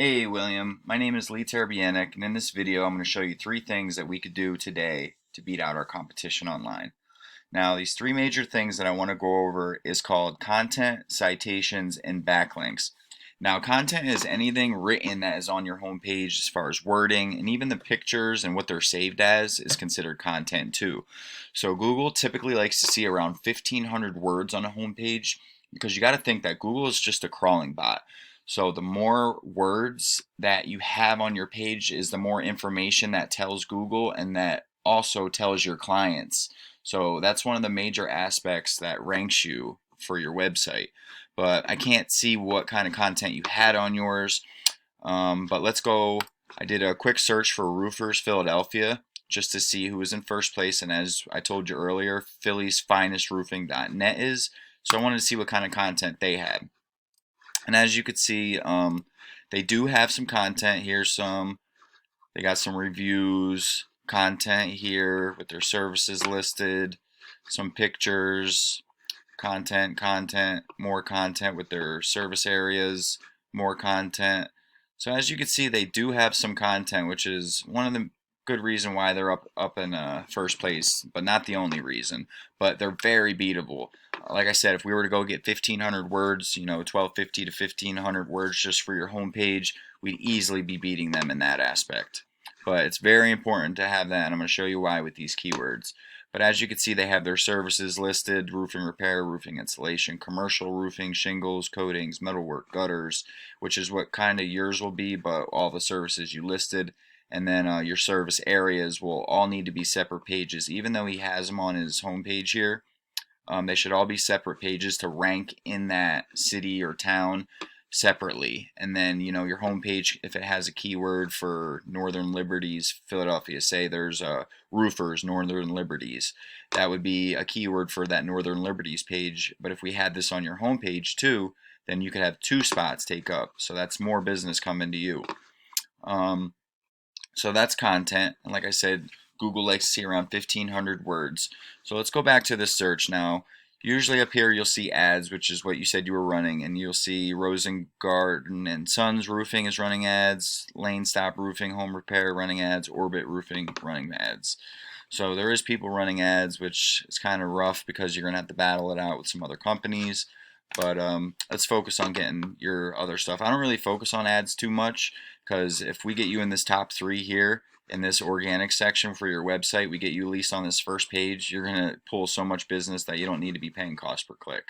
Hey William, my name is Lee Terabianic, and in this video I'm going to show you three things that we could do today to beat out our competition online. Now these three major things that I want to go over is called content, citations, and backlinks. Now content is anything written that is on your homepage as far as wording, and even the pictures and what they're saved as is considered content too. So Google typically likes to see around 1,500 words on a homepage because you got to think that Google is just a crawling bot. So the more words that you have on your page is the more information that tells Google and that also tells your clients. So that's one of the major aspects that ranks you for your website. But I can't see what kind of content you had on yours. But let's go. I did a quick search for Roofers Philadelphia just to see who was in first place. And as I told you earlier, Philly's finest roofing.net is. So I wanted to see what kind of content they had. And as you could see, they do have some content. They got some reviews, content here with their services listed, some pictures, content, more content with their service areas, more content. So as you can see, they do have some content, which is one of the good reason why they're up in first place, but not the only reason. But they're very beatable. Like I said, if we were to go get 1,500 words, 1,250 to 1,500 words just for your homepage, we'd easily be beating them in that aspect. But it's very important to have that, and I'm going to show you why with these keywords. But as you can see, they have their services listed: roofing repair, roofing installation, commercial roofing, shingles, coatings, metalwork, gutters, which is what kind of yours will be, but all the services you listed. And then your service areas will all need to be separate pages. Even though he has them on his homepage here, they should all be separate pages to rank in that city or town separately. And then, your homepage, if it has a keyword for Northern Liberties, Philadelphia, say there's roofers, Northern Liberties, that would be a keyword for that Northern Liberties page. But if we had this on your homepage too, then you could have two spots take up. So that's more business coming to you. So that's content. And like I said, Google likes to see around 1,500 words. So let's go back to this search now. Usually up here you'll see ads, which is what you said you were running, and you'll see Rose and Garden and Sons Roofing is running ads, Lane Stop Roofing, Home Repair running ads, Orbit Roofing running ads. So there is people running ads, which is kind of rough because you're going to have to battle it out with some other companies. But let's focus on getting your other stuff. I don't really focus on ads too much because if we get you in this top three here in this organic section for your website, we get you at least on this first page, you're going to pull so much business that you don't need to be paying cost per click.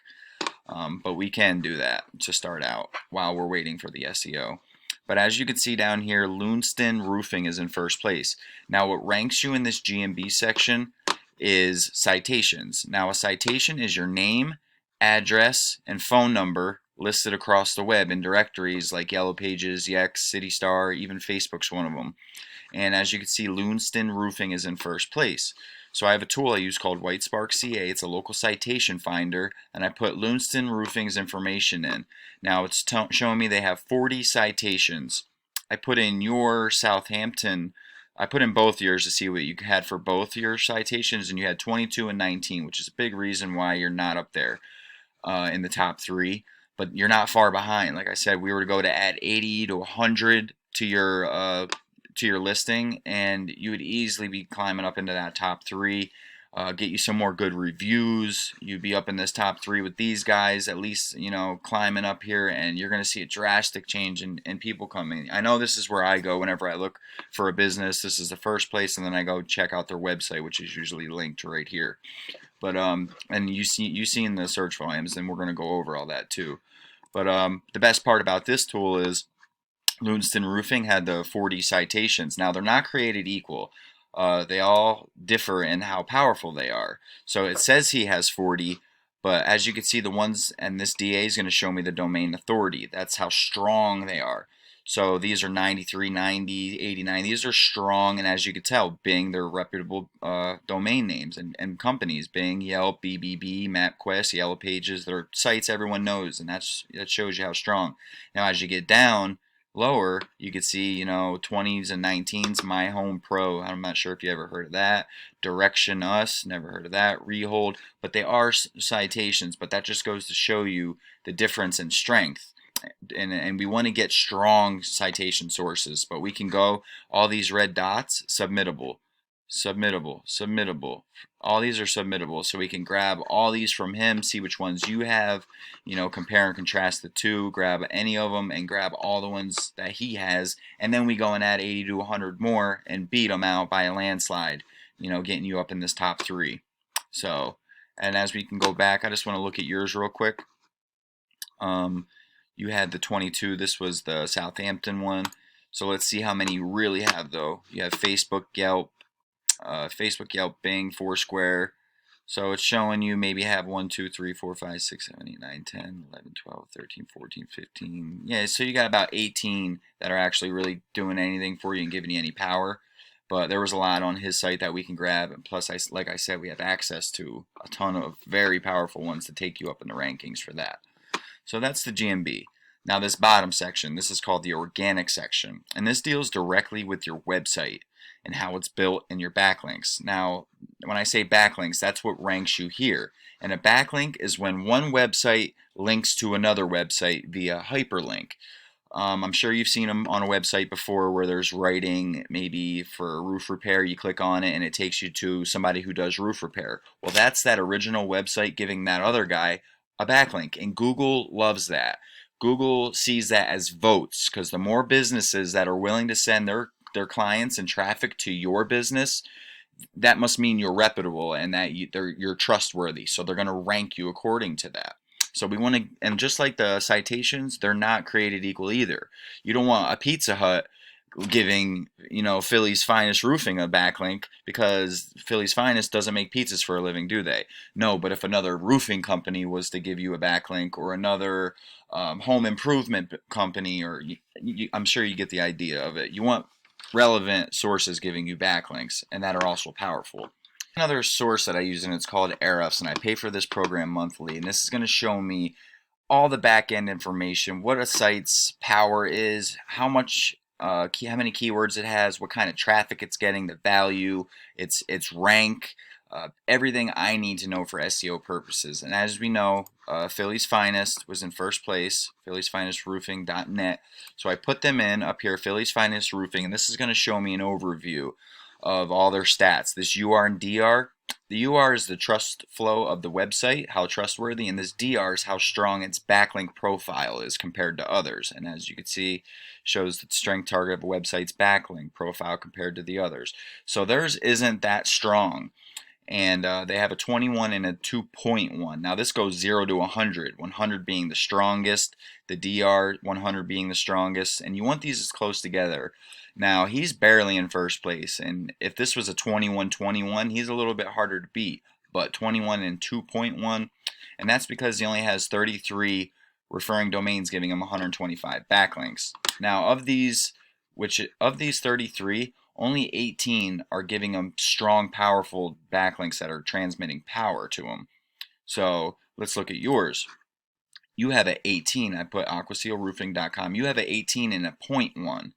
But we can do that to start out while we're waiting for the SEO. But as you can see down here, Loonston Roofing is in first place. Now what ranks you in this GMB section is citations. Now a citation is your name, address, and phone number listed across the web in directories like Yellow Pages, Yext, CityStar, even Facebook's one of them. And as you can see, Loonston Roofing is in first place. So I have a tool I use called WhiteSpark CA. It's a local citation finder, and I put Loonston Roofing's information in. Now it's showing me they have 40 citations. I put in your Southampton. I put in both yours to see what you had for both your citations, and you had 22 and 19, which is a big reason why you're not up there in the top three. But you're not far behind. Like I said, we were to go to add 80 to 100 to your listing, and you would easily be climbing up into that top three. Get you some more good reviews. You'd be up in this top three with these guys, at least, climbing up here, and you're going to see a drastic change in people coming. I know this is where I go whenever I look for a business. This is the first place, and then I go check out their website, which is usually linked right here. But and you see in the search volumes, and we're going to go over all that too. But the best part about this tool is Loonston Roofing had the 40 citations. Now they're not created equal. They all differ in how powerful they are. So it says he has 40, but as you can see, the ones, and this DA is going to show me the domain authority. That's how strong they are. So these are 93, 90, 89. These are strong, and as you can tell, Bing, they're reputable domain names and companies. Bing, Yelp, BBB, MapQuest, Yellow Pages. They're sites everyone knows, and that shows you how strong. Now as you get down lower, you can see, 20s and 19s. My Home Pro, I'm not sure if you ever heard of that. Direction Us, never heard of that. Rehold, but they are citations, but that just goes to show you the difference in strength. and we want to get strong citation sources, but we can go all these red dots, submittable, submittable, submittable. All these are submittable, so we can grab all these from him, see which ones you have, compare and contrast the two, grab any of them and grab all the ones that he has, and then we go and add 80 to 100 more and beat them out by a landslide, getting you up in this top 3. So, and as we can go back, I just want to look at yours real quick. You had the 22. This was the Southampton one. So let's see how many you really have, though. You have Facebook, Yelp, Bing, Foursquare. So it's showing you maybe have 1, 2, 3, 4, 5, 6, 7, 8, 9, 10, 11, 12, 13, 14, 15. Yeah, so you got about 18 that are actually really doing anything for you and giving you any power. But there was a lot on his site that we can grab. And plus, like I said, we have access to a ton of very powerful ones to take you up in the rankings for that. So that's the GMB. Now this bottom section, this is called the organic section, and this deals directly with your website and how it's built and your backlinks. Now, when I say backlinks, that's what ranks you here. And a backlink is when one website links to another website via hyperlink. I'm sure you've seen them on a website before where there's writing, maybe for roof repair, you click on it and it takes you to somebody who does roof repair. Well, that's that original website giving that other guy a backlink, and Google loves that. Google sees that as votes, because the more businesses that are willing to send their clients and traffic to your business, that must mean you're reputable and that you're trustworthy. So they're going to rank you according to that. So we want to, and just like the citations, they're not created equal either. You don't want a Pizza Hut giving, Philly's Finest Roofing a backlink, because Philly's Finest doesn't make pizzas for a living, do they? No, but if another roofing company was to give you a backlink, or another home improvement company, or I'm sure you get the idea of it. You want relevant sources giving you backlinks, and that are also powerful. Another source that I use, and it's called Ahrefs, and I pay for this program monthly, and this is going to show me all the back-end information, what a site's power is, how much how many keywords it has, what kind of traffic it's getting, the value, its rank, everything I need to know for SEO purposes. And as we know, Philly's Finest was in first place, philly'sfinestroofing.net. So I put them in up here, Philly's Finest Roofing, and this is going to show me an overview of all their stats. This UR and DR. The UR is the trust flow of the website, how trustworthy, and this DR is how strong its backlink profile is compared to others. And as you can see, shows the strength target of a website's backlink profile compared to the others. So theirs isn't that strong. And they have a 21 and a 2.1. Now this goes 0 to 100, 100 being the strongest, the DR 100 being the strongest, and you want these as close together. Now he's barely in first place, and if this was a 21-21, he's a little bit harder to beat, but 21 and 2.1, and that's because he only has 33 referring domains giving him 125 backlinks. Now of these 33, only 18 are giving them strong, powerful backlinks that are transmitting power to them. So let's look at yours. You have an 18. I put aquasealroofing.com. You have an 18 and a 0.1.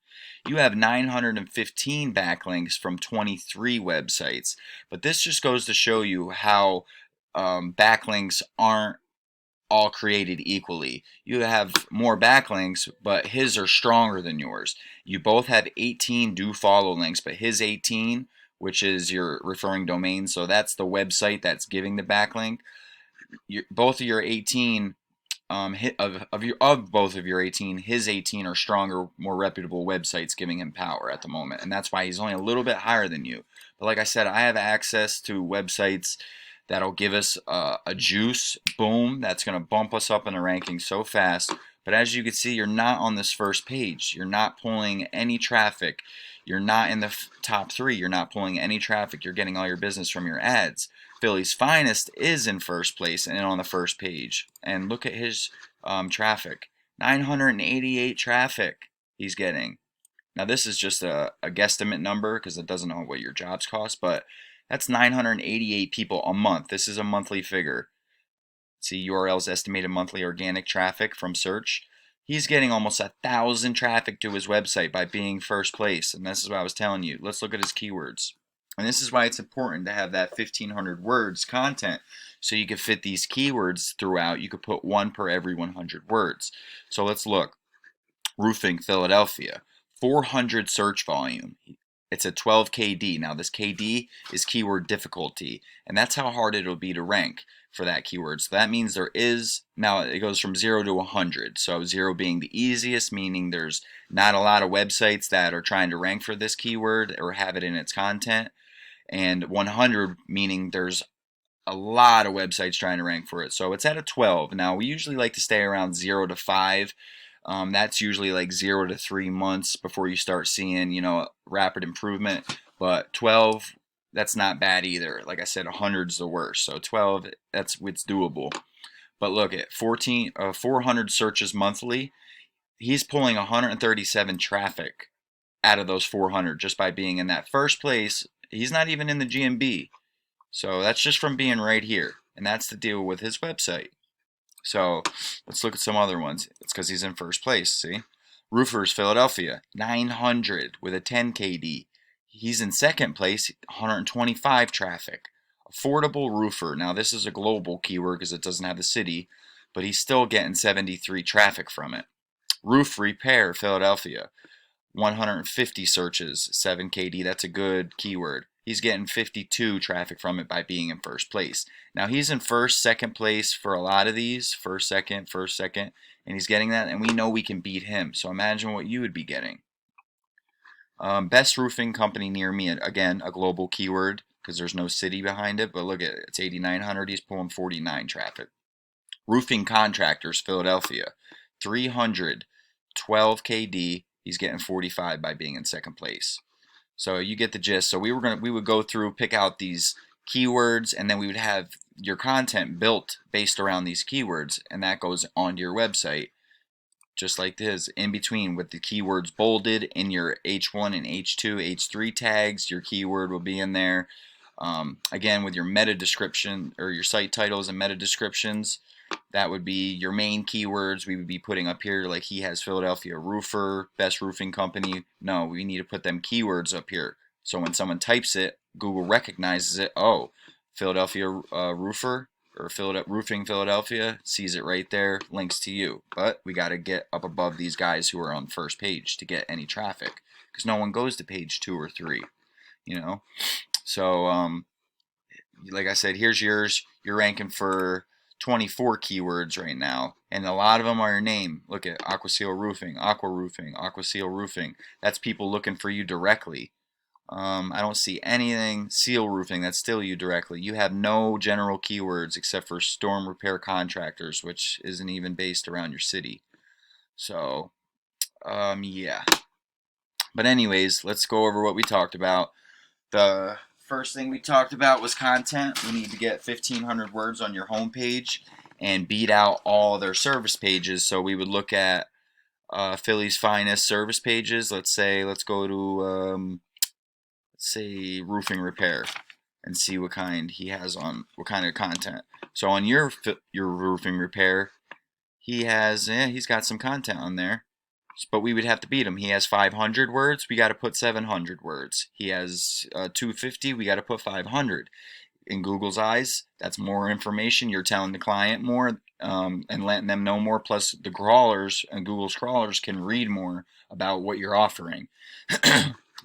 You have 915 backlinks from 23 websites. But this just goes to show you how backlinks aren't all created equally. You have more backlinks, but his are stronger than yours. You both have 18 do follow links, but his 18, which is your referring domain, so that's the website that's giving the backlink. Both of your 18 of both of your 18, his 18 are stronger, more reputable websites giving him power at the moment, and that's why he's only a little bit higher than you. But like I said, I have access to websites that'll give us a juice, boom, that's going to bump us up in the rankings so fast. But as you can see, you're not on this first page. You're not pulling any traffic. You're not in the top 3. You're not pulling any traffic. You're getting all your business from your ads. Philly's Finest is in first place and on the first page. And look at his traffic. 988 traffic he's getting. Now this is just a guesstimate number because it doesn't know what your jobs cost, but that's 988 people a month. This is a monthly figure. See URL's estimated monthly organic traffic from search. He's getting almost 1,000 traffic to his website by being first place. And this is what I was telling you. Let's look at his keywords. And this is why it's important to have that 1,500 words content so you can fit these keywords throughout. You could put one per every 100 words. So let's look. Roofing Philadelphia, 400 search volume. It's a 12 KD. Now this KD is keyword difficulty, and that's how hard it'll be to rank for that keyword. So that means there is, now it goes from 0 to 100. So 0 being the easiest, meaning there's not a lot of websites that are trying to rank for this keyword or have it in its content. And 100 meaning there's a lot of websites trying to rank for it. So it's at a 12. Now we usually like to stay around 0 to 5. That's usually like 0 to 3 months before you start seeing, rapid improvement. But 12, that's not bad either. Like I said, 100's the worst. So 12, it's doable. But look at 400 searches monthly. He's pulling 137 traffic out of those 400 just by being in that first place. He's not even in the GMB. So that's just from being right here. And that's the deal with his website. So let's look at some other ones. It's because he's in first place, see? Roofers Philadelphia, 900 with a 10 KD. He's in second place, 125 traffic. Affordable roofer. Now this is a global keyword because it doesn't have the city, but he's still getting 73 traffic from it. Roof repair Philadelphia, 150 searches, 7 KD. That's a good keyword. He's getting 52 traffic from it by being in first place. Now he's in first, second place for a lot of these, first, second, and he's getting that, and we know we can beat him. So imagine what you would be getting. Best roofing company near me, again, a global keyword because there's no city behind it, but look at it, it's 8,900, he's pulling 49 traffic. Roofing contractors, Philadelphia, 300, 12 KD, he's getting 45 by being in second place. So you get the gist. So we would go through, pick out these keywords, and then we would have your content built based around these keywords, and that goes onto your website, just like this, in between with the keywords bolded in your H1 and H2, H3 tags. Your keyword will be in there. Again, with your meta description or your site titles and meta descriptions, that would be your main keywords we would be putting up here, like he has Philadelphia roofer, best roofing company. No, we need to put them keywords up here. So when someone types it, Google recognizes it. Oh, Philadelphia roofer or roofing Philadelphia, sees it right there, links to you. But we got to get up above these guys who are on first page to get any traffic because no one goes to page 2 or 3, So, like I said, here's yours. You're ranking for 24 keywords right now, and a lot of them are your name. Look at Aqua Roofing, Aqua Roofing, Aqua Roofing. That's people looking for you directly. I don't see anything. Seal Roofing, that's still you directly. You have no general keywords except for storm repair contractors, which isn't even based around your city. So, yeah. But anyways, let's go over what we talked about. The first thing we talked about was content. We need to get 1,500 words on your homepage and beat out all their service pages. So we would look at Philly's finest service pages. Let's go to let's say roofing repair and see what kind he has on, what kind of content. So on your roofing repair, he's got some content on there. But we would have to beat him. He has 500 words. We got to put 700 words. He has 250. We got to put 500. In Google's eyes, that's more information. You're telling the client more and letting them know more. Plus, the crawlers and Google's crawlers can read more about what you're offering.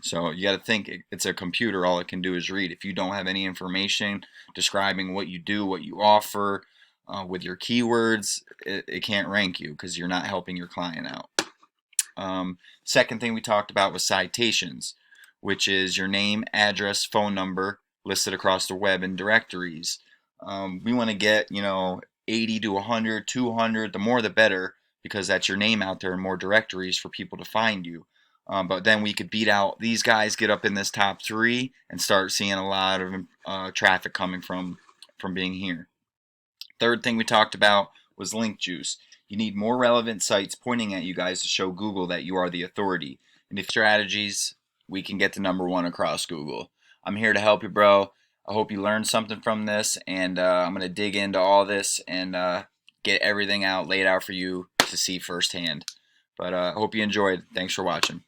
So you got to think it's a computer. All it can do is read. If you don't have any information describing what you do, what you offer with your keywords, it can't rank you because you're not helping your client out. Second thing we talked about was citations, which is your name, address, phone number listed across the web in directories. We want to get 80 to 100, 200, the more the better, because that's your name out there in more directories for people to find you. But then we could beat out these guys, get up in this top 3, and start seeing a lot of traffic coming from being here. Third thing we talked about was link juice. You need more relevant sites pointing at you guys to show Google that you are the authority. And if strategies, we can get to #1 across Google. I'm here to help you, bro. I hope you learned something from this, and I'm going to dig into all this and get everything laid out for you to see firsthand. But I hope you enjoyed. Thanks for watching.